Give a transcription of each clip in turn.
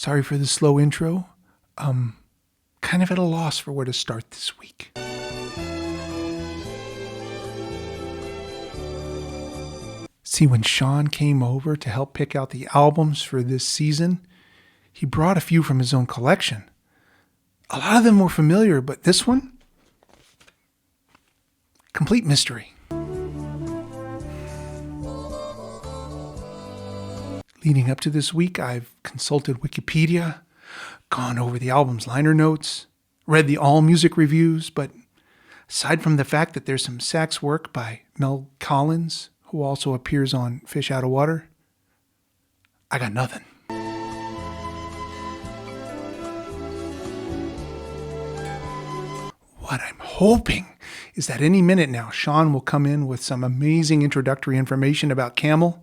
Sorry for the slow intro. Kind of at a loss for where to start this week. See, when Sean came over to help pick out the albums for this season, he brought a few from his own collection. A lot of them were familiar, but this one? Complete mystery. Leading up to this week, I've consulted Wikipedia, gone over the album's liner notes, read the AllMusic reviews, but aside from the fact that there's some sax work by Mel Collins, who also appears on Fish Out of Water, I got nothing. What I'm hoping is that any minute now, Sean will come in with some amazing introductory information about Camel,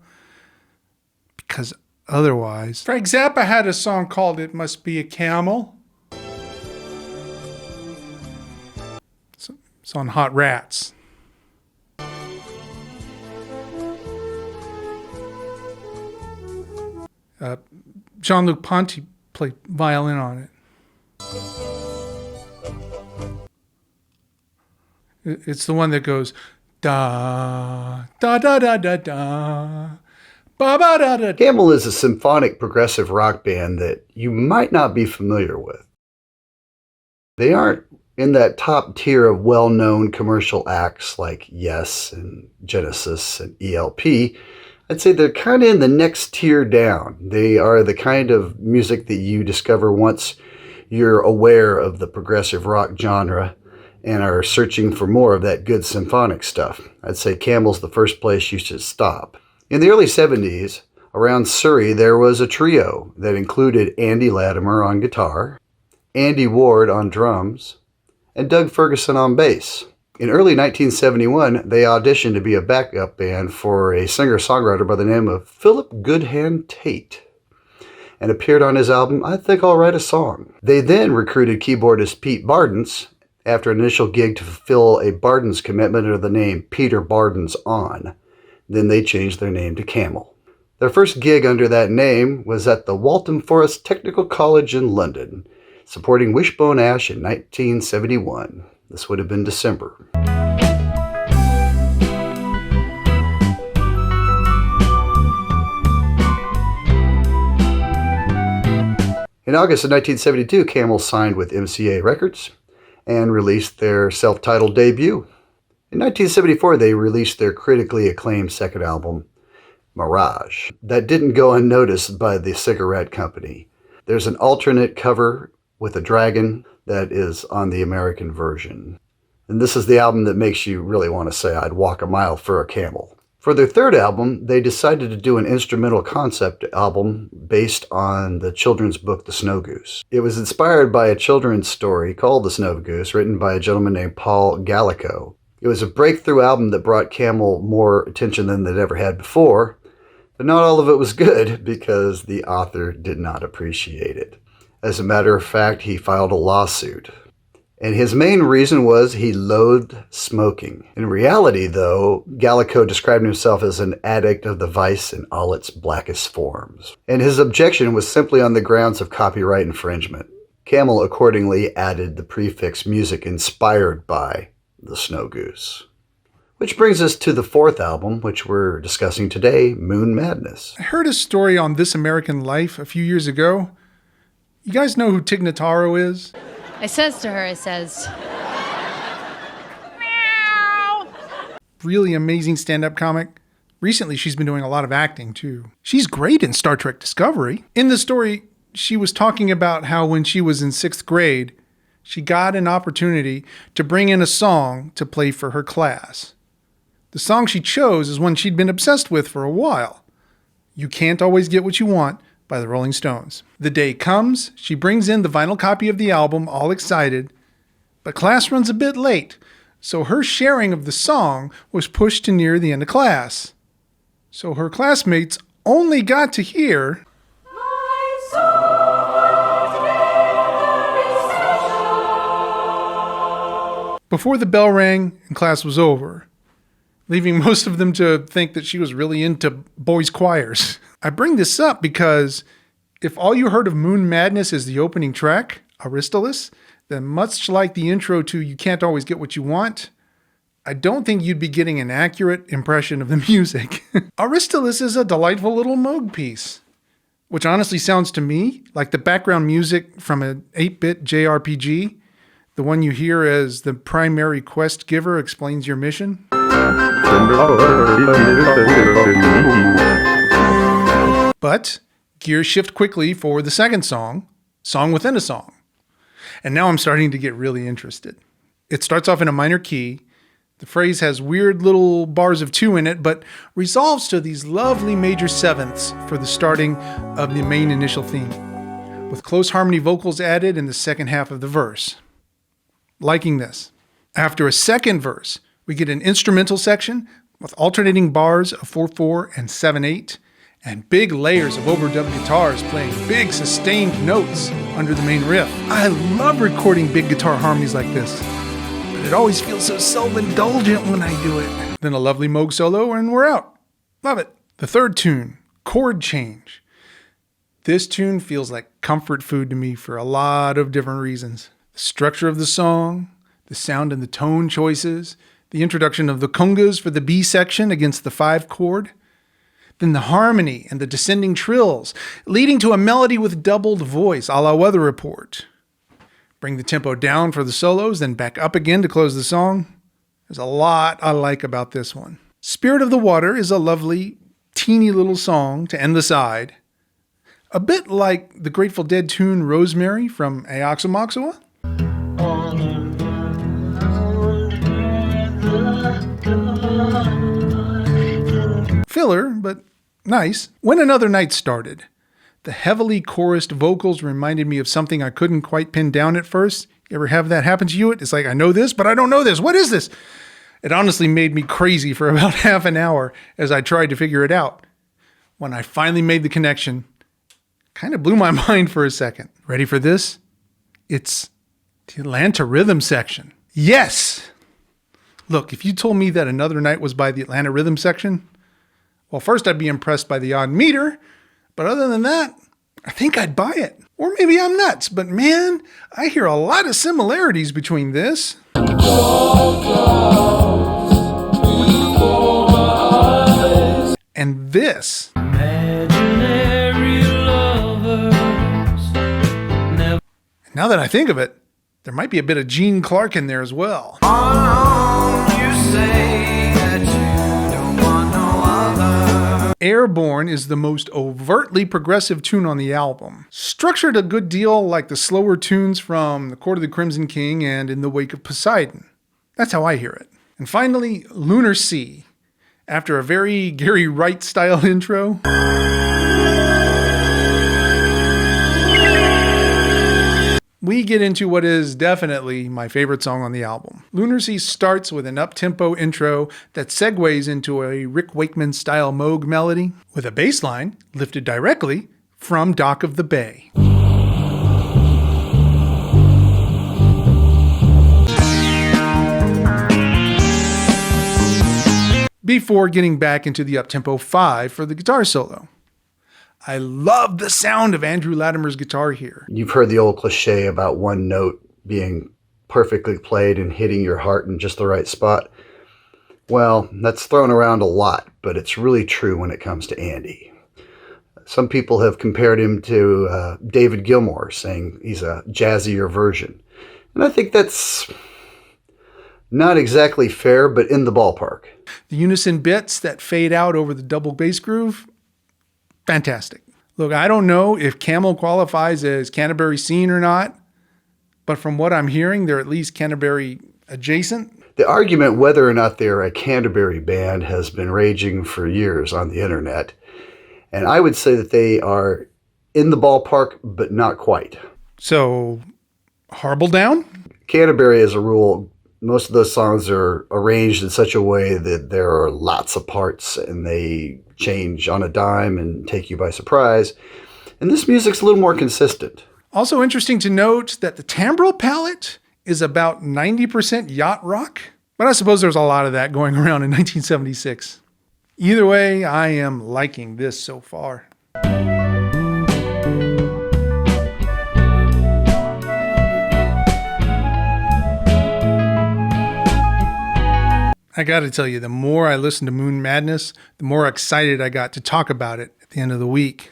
because otherwise... Frank Zappa had a song called It Must Be a Camel. It's on Hot Rats. Jean-Luc Ponty played violin on it. It's the one that goes da da da da da da ba ba da da. Camel is a symphonic progressive rock band that you might not be familiar with. They aren't in that top tier of well-known commercial acts like Yes and Genesis and ELP. I'd say they're kind of in the next tier down. They are the kind of music that you discover once you're aware of the progressive rock genre and are searching for more of that good symphonic stuff. I'd say Camel's the first place you should stop. In the early 70s, around Surrey, there was a trio that included Andy Latimer on guitar, Andy Ward on drums, and Doug Ferguson on bass. In early 1971, they auditioned to be a backup band for a singer-songwriter by the name of Philip Goodhand Tate, and appeared on his album, I Think I'll Write a Song. They then recruited keyboardist Pete Bardens after an initial gig to fulfill a Bardens commitment under the name Peter Bardens On. Then they changed their name to Camel. Their first gig under that name was at the Waltham Forest Technical College in London, supporting Wishbone Ash in 1971. This would have been December. In August of 1972, Camel signed with MCA Records and released their self-titled debut. In 1974, they released their critically acclaimed second album, Mirage. That didn't go unnoticed by the cigarette company. There's an alternate cover with a dragon that is on the American version. And this is the album that makes you really want to say, I'd walk a mile for a camel. For their third album, they decided to do an instrumental concept album based on the children's book, The Snow Goose. It was inspired by a children's story called The Snow Goose, written by a gentleman named Paul Gallico. It was a breakthrough album that brought Camel more attention than they'd ever had before, but not all of it was good because the author did not appreciate it. As a matter of fact, he filed a lawsuit. And his main reason was he loathed smoking. In reality, though, Gallico described himself as an addict of the vice in all its blackest forms. And his objection was simply on the grounds of copyright infringement. Camel accordingly added the prefix music inspired by The Snow Goose. Which brings us to the fourth album, which we're discussing today, Moonmadness. I heard a story on This American Life a few years ago. You guys know who Tig Notaro is? I says to her, meow. Really amazing stand-up comic. Recently, she's been doing a lot of acting, too. She's great in Star Trek Discovery. In the story, she was talking about how when she was in 6th grade, she got an opportunity to bring in a song to play for her class. The song she chose is one she'd been obsessed with for a while. You Can't Always Get What You Want by the Rolling Stones. The day comes, she brings in the vinyl copy of the album, all excited, but class runs a bit late, so her sharing of the song was pushed to near the end of class. So her classmates only got to hear before the bell rang and class was over, leaving most of them to think that she was really into boys' choirs. I bring this up because If all you heard of Moonmadness is the opening track, Aristolis, then much like the intro to You Can't Always Get What You Want, I don't think you'd be getting an accurate impression of the music. Aristolis is a delightful little Moog piece, which honestly sounds to me like the background music from an 8-bit JRPG, the one you hear as the primary quest giver explains your mission. But gears shift quickly for the second song, Song Within a Song. And now I'm starting to get really interested. It starts off in a minor key. The phrase has weird little bars of 2 in it, but resolves to these lovely major sevenths for the starting of the main initial theme, with close harmony vocals added in the second half of the verse. Liking this. After a second verse, we get an instrumental section with alternating bars of 4/4 and 7/8, and big layers of overdubbed guitars playing big sustained notes under the main riff. I love recording big guitar harmonies like this, but it always feels so self-indulgent when I do it. Then a lovely Moog solo and we're out. Love it. The third tune, Chord Change. This tune feels like comfort food to me for a lot of different reasons. The structure of the song, the sound and the tone choices, the introduction of the congas for the B section against the 5 chord, then the harmony and the descending trills, leading to a melody with doubled voice, a la Weather Report. Bring the tempo down for the solos, then back up again to close the song. There's a lot I like about this one. Spirit of the Water is a lovely, teeny little song to end the side. A bit like the Grateful Dead tune Rosemary from Aoxomoxoa. Filler, but nice. When Another Night started, the heavily chorused vocals reminded me of something I couldn't quite pin down at first. You ever have that happen to you? It's like, I know this, but I don't know this. What is this? It honestly made me crazy for about half an hour as I tried to figure it out. When I finally made the connection, kind of blew my mind for a second. Ready for this? It's the Atlanta Rhythm section. Yes! Look, if you told me that Another Night was by the Atlanta Rhythm section, well, first I'd be impressed by the odd meter, but other than that, I think I'd buy it. Or maybe I'm nuts, but man, I hear a lot of similarities between this and this. Now that I think of it, there might be a bit of Gene Clark in there as well. Airborne is the most overtly progressive tune on the album. Structured a good deal like the slower tunes from The Court of the Crimson King and In the Wake of Poseidon. That's how I hear it. And finally, Lunar Sea. After a very Gary Wright style intro, we get into what is definitely my favorite song on the album. Lunar Sea starts with an up-tempo intro that segues into a Rick Wakeman-style Moog melody with a bass line lifted directly from Dock of the Bay. Before getting back into the up-tempo 5 for the guitar solo. I love the sound of Andrew Latimer's guitar here. You've heard the old cliche about one note being perfectly played and hitting your heart in just the right spot. Well, that's thrown around a lot, but it's really true when it comes to Andy. Some people have compared him to David Gilmour, saying he's a jazzier version. And I think that's not exactly fair, but in the ballpark. The unison bits that fade out over the double bass groove, fantastic. Look, I don't know if Camel qualifies as Canterbury scene or not, but from what I'm hearing, they're at least Canterbury adjacent. The argument whether or not they're a Canterbury band has been raging for years on the internet, and I would say that they are in the ballpark, but not quite. So, Harble down? Canterbury, as a rule, most of those songs are arranged in such a way that there are lots of parts and they change on a dime and take you by surprise. And this music's a little more consistent. Also interesting to note that the timbral palette is about 90% yacht rock, but I suppose there's a lot of that going around in 1976. Either way, I am liking this so far. I got to tell you, the more I listened to Moonmadness, the more excited I got to talk about it at the end of the week.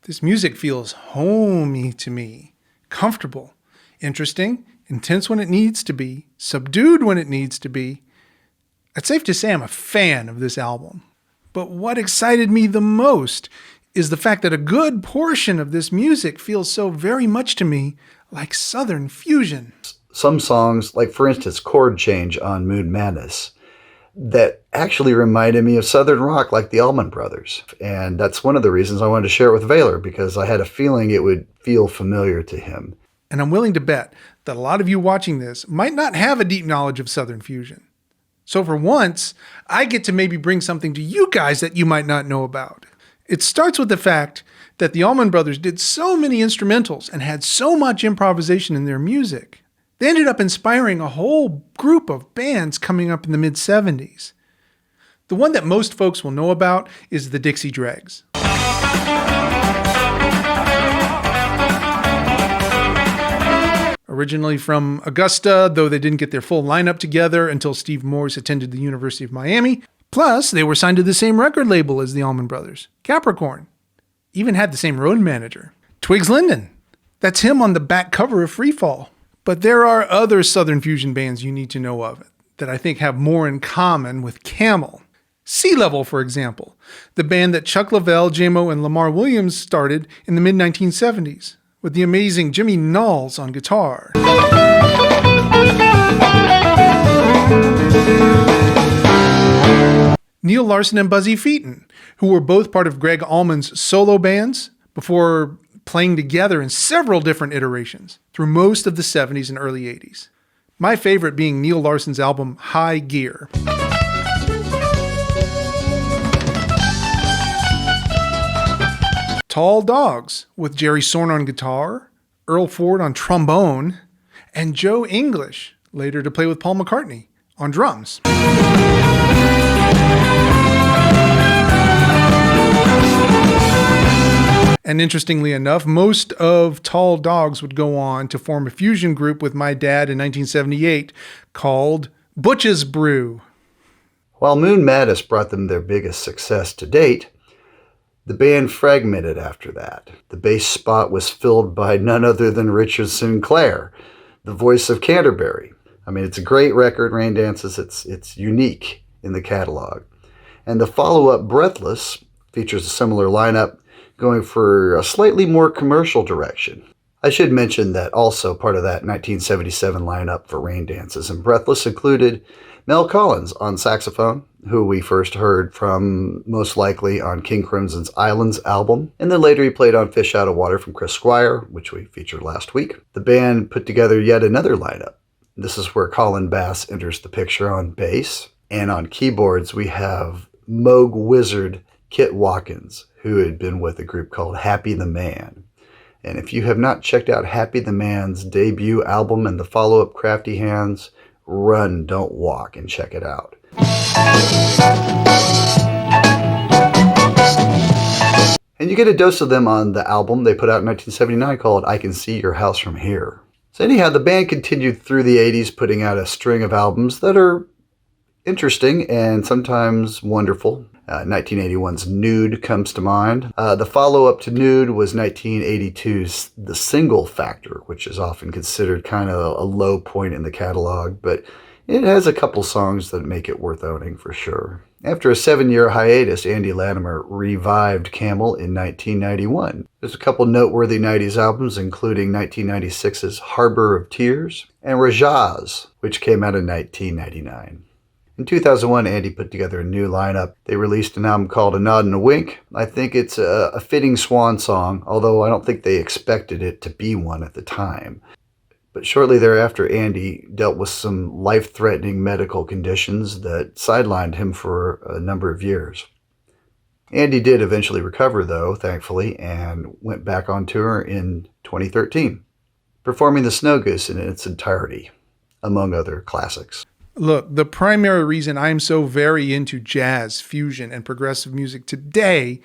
This music feels homey to me, comfortable, interesting, intense when it needs to be, subdued when it needs to be. It's safe to say I'm a fan of this album. But what excited me the most is the fact that a good portion of this music feels so very much to me like Southern fusion. Some songs, like for instance, Chord Change on Moonmadness, that actually reminded me of Southern rock like the Allman Brothers. And that's one of the reasons I wanted to share it with Vaylor, because I had a feeling it would feel familiar to him. And I'm willing to bet that a lot of you watching this might not have a deep knowledge of Southern fusion. So for once, I get to maybe bring something to you guys that you might not know about. It starts with the fact that the Allman Brothers did so many instrumentals and had so much improvisation in their music. They ended up inspiring a whole group of bands coming up in the mid-70s. The one that most folks will know about is the Dixie Dregs. Originally from Augusta, though they didn't get their full lineup together until Steve Morse attended the University of Miami. Plus, they were signed to the same record label as the Allman Brothers, Capricorn. Even had the same road manager, Twigs Linden. That's him on the back cover of Freefall. But there are other Southern fusion bands you need to know of that I think have more in common with Camel. Sea Level, for example, the band that Chuck Leavell, J-Mo, and Lamar Williams started in the mid-1970s, with the amazing Jimmy Knowles on guitar. Neil Larson and Buzzy Featon, who were both part of Greg Allman's solo bands before playing together in several different iterations through most of the 70s and early 80s. My favorite being Neil Larson's album High Gear. Tall Dogs with Jerry Sorn on guitar, Earl Ford on trombone, and Joe English, later to play with Paul McCartney, on drums. And interestingly enough, most of Tall Dogs would go on to form a fusion group with my dad in 1978 called Butch's Brew. While Moonmadness brought them their biggest success to date, the band fragmented after that. The bass spot was filled by none other than Richard Sinclair, the voice of Canterbury. I mean, it's a great record, Rain Dances. It's unique in the catalog. And the follow-up, Breathless, features a similar lineup, going for a slightly more commercial direction. I should mention that also part of that 1977 lineup for Rain Dances and Breathless included Mel Collins on saxophone, who we first heard from most likely on King Crimson's Islands album, and then later he played on Fish Out of Water from Chris Squire, which we featured last week. The band put together yet another lineup. This is where Colin Bass enters the picture on bass, and on keyboards we have Moog Wizard Kit Watkins, who had been with a group called Happy the Man. And if you have not checked out Happy the Man's debut album and the follow-up Crafty Hands, run, don't walk, and check it out. And you get a dose of them on the album they put out in 1979 called I Can See Your House From Here. So anyhow, the band continued through the 80s putting out a string of albums that are interesting and sometimes wonderful. 1981's Nude comes to mind. The follow-up to Nude was 1982's The Single Factor, which is often considered kind of a low point in the catalog, but it has a couple songs that make it worth owning for sure. After a 7-year hiatus, Andy Latimer revived Camel in 1991. There's a couple noteworthy 90s albums, including 1996's Harbor of Tears and Rajaz, which came out in 1999. In 2001, Andy put together a new lineup. They released an album called A Nod and a Wink. I think it's a fitting swan song, although I don't think they expected it to be one at the time. But shortly thereafter, Andy dealt with some life-threatening medical conditions that sidelined him for a number of years. Andy did eventually recover, though, thankfully, and went back on tour in 2013, performing The Snow Goose in its entirety, among other classics. Look, the primary reason I'm so very into jazz, fusion, and progressive music today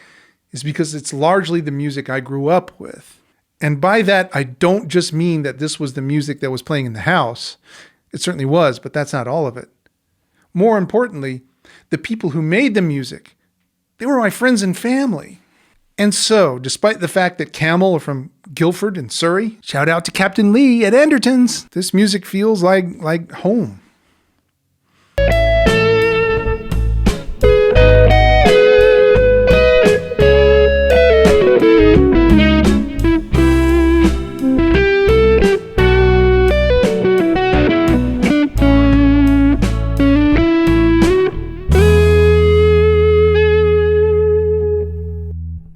is because it's largely the music I grew up with. And by that, I don't just mean that this was the music that was playing in the house. It certainly was, but that's not all of it. more importantly, the people who made the music, they were my friends and family. And so, despite the fact that Camel are from Guildford and Surrey, shout out to Captain Lee at Anderton's, this music feels like home.